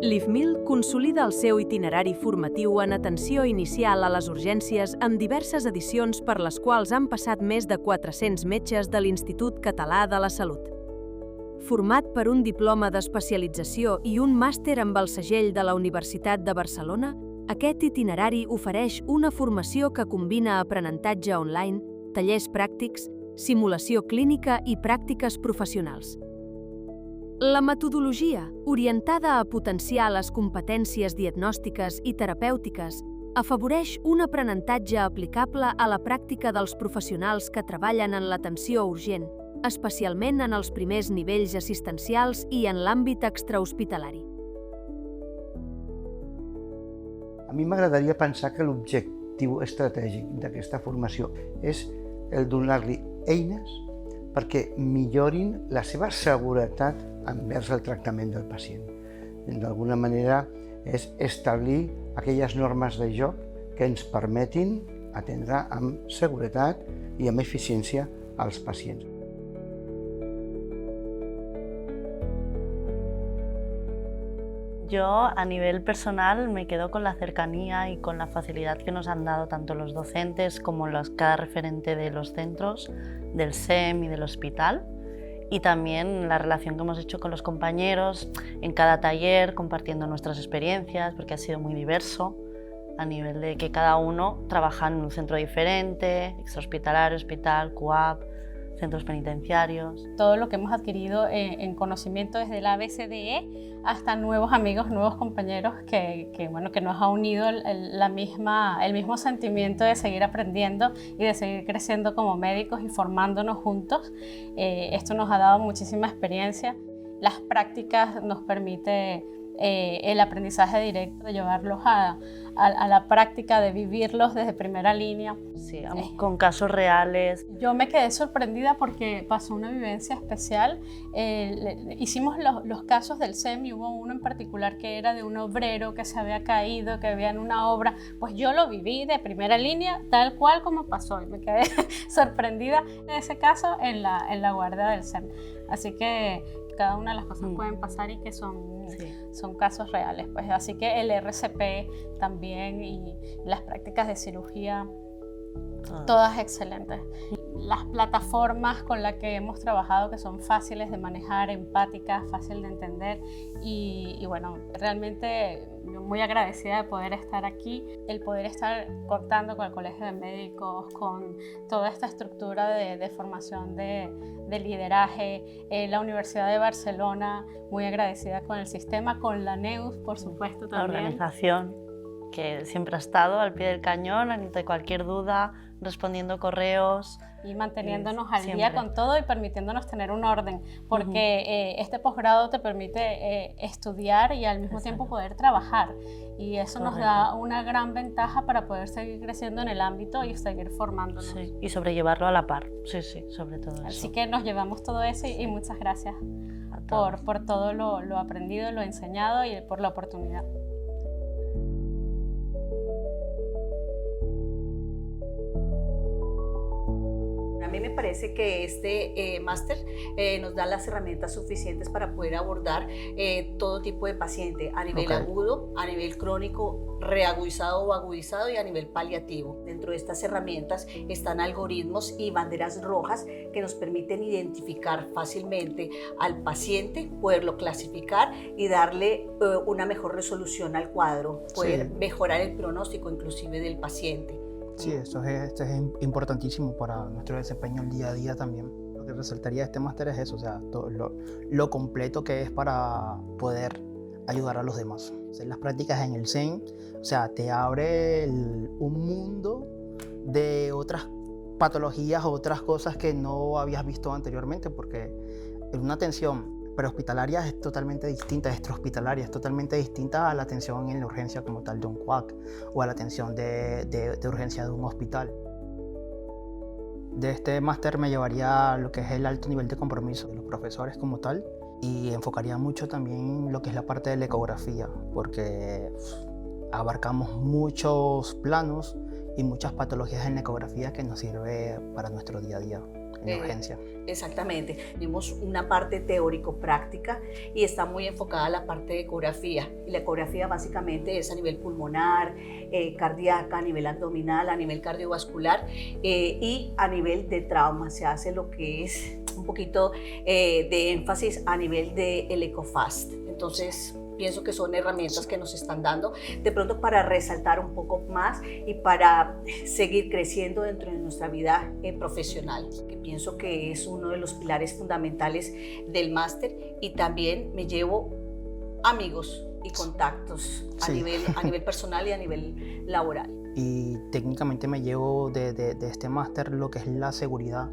L'IFMIL consolida el seu itinerari formatiu en atenció inicial a les urgències amb diverses edicions per les quals han passat més de 400 metges de l'Institut Català de la Salut. Format per un diploma d'especialització i un màster amb el segell de la Universitat de Barcelona, aquest itinerari ofereix una formació que combina aprenentatge online, tallers pràctics, simulació clínica i pràctiques professionals. La metodologia, orientada a potenciar les competències diagnòstiques i terapèutiques, afavoreix un aprenentatge aplicable a la pràctica dels professionals que treballen en l'atenció urgent, especialment en els primers nivells assistencials i en l'àmbit extrahospitalari. A mi m'agradaria pensar que l'objectiu estratègic d'aquesta formació és el donar-li eines perquè millorin la seva seguretat envers el tractament del pacient. D'alguna manera és establir aquelles normes de joc que ens permetin atendre amb seguretat i amb eficiència als pacients. Yo, a nivel personal, me quedo con la cercanía y con la facilidad que nos han dado tanto los docentes como cada referente de los centros, del SEM y del hospital, y también la relación que hemos hecho con los compañeros en cada taller, compartiendo nuestras experiencias, porque ha sido muy diverso, a nivel de que cada uno trabaja en un centro diferente, extrahospitalario, hospital, CUAP, centros penitenciarios. Todo lo que hemos adquirido en conocimiento desde la ABCDE hasta nuevos amigos, nuevos compañeros que nos ha unido el mismo sentimiento de seguir aprendiendo y de seguir creciendo como médicos y formándonos juntos. Esto nos ha dado muchísima experiencia. Las prácticas nos permiten el aprendizaje directo, de llevarlos a la práctica, de vivirlos desde primera línea. Sí, con casos reales. Yo me quedé sorprendida porque pasó una vivencia especial. Hicimos los casos del SEM y hubo uno en particular que era de un obrero que se había caído, que había en una obra. Pues yo lo viví de primera línea, tal cual como pasó. Y me quedé sorprendida en ese caso en la guardia del SEM. Así que cada una de las cosas pueden pasar y que son casos reales. Pues. Así que el RCP también y las prácticas de cirugía, todas excelentes. Las plataformas con las que hemos trabajado, que son fáciles de manejar, empáticas, fácil de entender y bueno, realmente muy agradecida de poder estar aquí, el poder estar contando con el Colegio de Médicos, con toda esta estructura de formación de lideraje, la Universidad de Barcelona, muy agradecida con el sistema, con la NEUS, por supuesto, también. La organización, que siempre ha estado al pie del cañón, ante cualquier duda, respondiendo correos. Y manteniéndonos al día con todo y permitiéndonos tener un orden, porque este posgrado te permite estudiar y al mismo tiempo poder trabajar. Y eso nos da una gran ventaja para poder seguir creciendo en el ámbito y seguir formándonos. Sí, y sobrellevarlo a la par, sí, sobre todo eso. Así que nos llevamos todo eso y muchas gracias por todo lo aprendido, lo enseñado y por la oportunidad. A mí me parece que este máster nos da las herramientas suficientes para poder abordar todo tipo de paciente, a nivel agudo, a nivel crónico, reagudizado o agudizado y a nivel paliativo. Dentro de estas herramientas están algoritmos y banderas rojas que nos permiten identificar fácilmente al paciente, poderlo clasificar y darle una mejor resolución al cuadro, poder mejorar el pronóstico inclusive del paciente. Sí, esto es importantísimo para nuestro desempeño el día a día también. Lo que resaltaría de este máster es eso, o sea, todo lo completo que es para poder ayudar a los demás. Hacer las prácticas en el SEM, o sea, te abre un mundo de otras patologías, otras cosas que no habías visto anteriormente, porque en una atención prehospitalaria es totalmente distinta, extrahospitalaria es totalmente distinta a la atención en la urgencia como tal de un CUAC o a la atención de urgencia de un hospital. De este máster me llevaría lo que es el alto nivel de compromiso de los profesores como tal y enfocaría mucho también lo que es la parte de la ecografía, porque abarcamos muchos planos y muchas patologías en la ecografía que nos sirve para nuestro día a día. en urgencia. Exactamente. Tenemos una parte teórico-práctica y está muy enfocada a la parte de ecografía. Y la ecografía básicamente es a nivel pulmonar, cardíaca, a nivel abdominal, a nivel cardiovascular y a nivel de trauma. Se hace lo que es un poquito de énfasis a nivel del EcoFast. Entonces, pienso que son herramientas que nos están dando de pronto para resaltar un poco más y para seguir creciendo dentro de nuestra vida profesional, que pienso que es uno de los pilares fundamentales del máster, y también me llevo amigos y contactos a Sí. nivel personal y a nivel laboral. Y técnicamente me llevo de este máster lo que es la seguridad,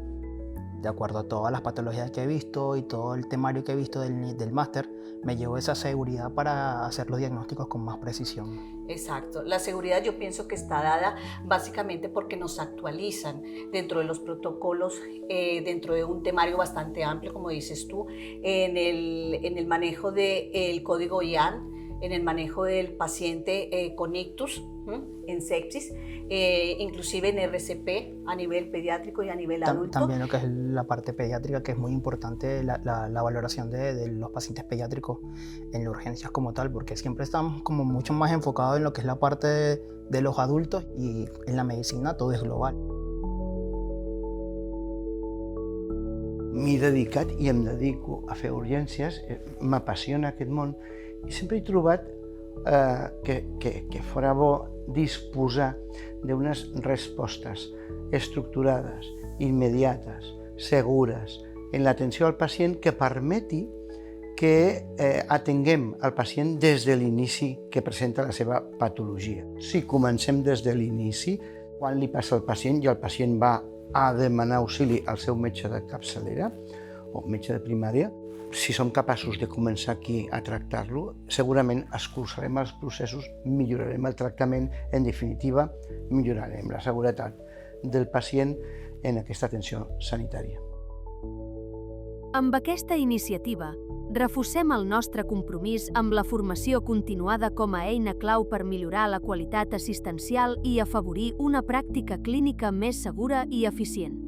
de acuerdo a todas las patologías que he visto y todo el temario que he visto del máster, me llevo esa seguridad para hacer los diagnósticos con más precisión. Exacto. La seguridad yo pienso que está dada básicamente porque nos actualizan dentro de los protocolos, dentro de un temario bastante amplio, como dices tú, en el manejo del código IAN, en el manejo del paciente con ictus, en sepsis, inclusive en RCP a nivel pediátrico y a nivel adulto. También lo que es la parte pediátrica, que es muy importante la valoración de los pacientes pediátricos en las urgencias como tal, porque siempre estamos como mucho más enfocados en lo que es la parte de los adultos, y en la medicina todo es global. M'he dedicat i em dedico a fer urgències, m'apassiona aquest món i sempre he trobat que fora bo disposar d'unes respostes estructurades, immediates, segures, en l'atenció al pacient, que permeti que atenguem el pacient des de l'inici que presenta la seva patologia. Si comencem des de l'inici, quan li passa al pacient i el pacient va a demanar auxili al seu metge de capçalera o metge de primària, si som capaços de començar aquí a tractar-lo, segurament escurçarem els processos, millorarem el tractament, en definitiva, millorarem la seguretat del pacient en aquesta atenció sanitària. Amb aquesta iniciativa, reforcem el nostre compromís amb la formació continuada com a eina clau per millorar la qualitat assistencial i afavorir una pràctica clínica més segura i eficient.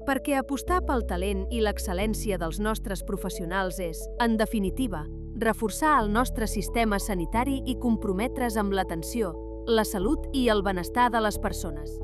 Perquè apostar pel talent i l'excel·lència dels nostres professionals és, en definitiva, reforçar el nostre sistema sanitari i comprometre's amb l'atenció, la salut i el benestar de les persones.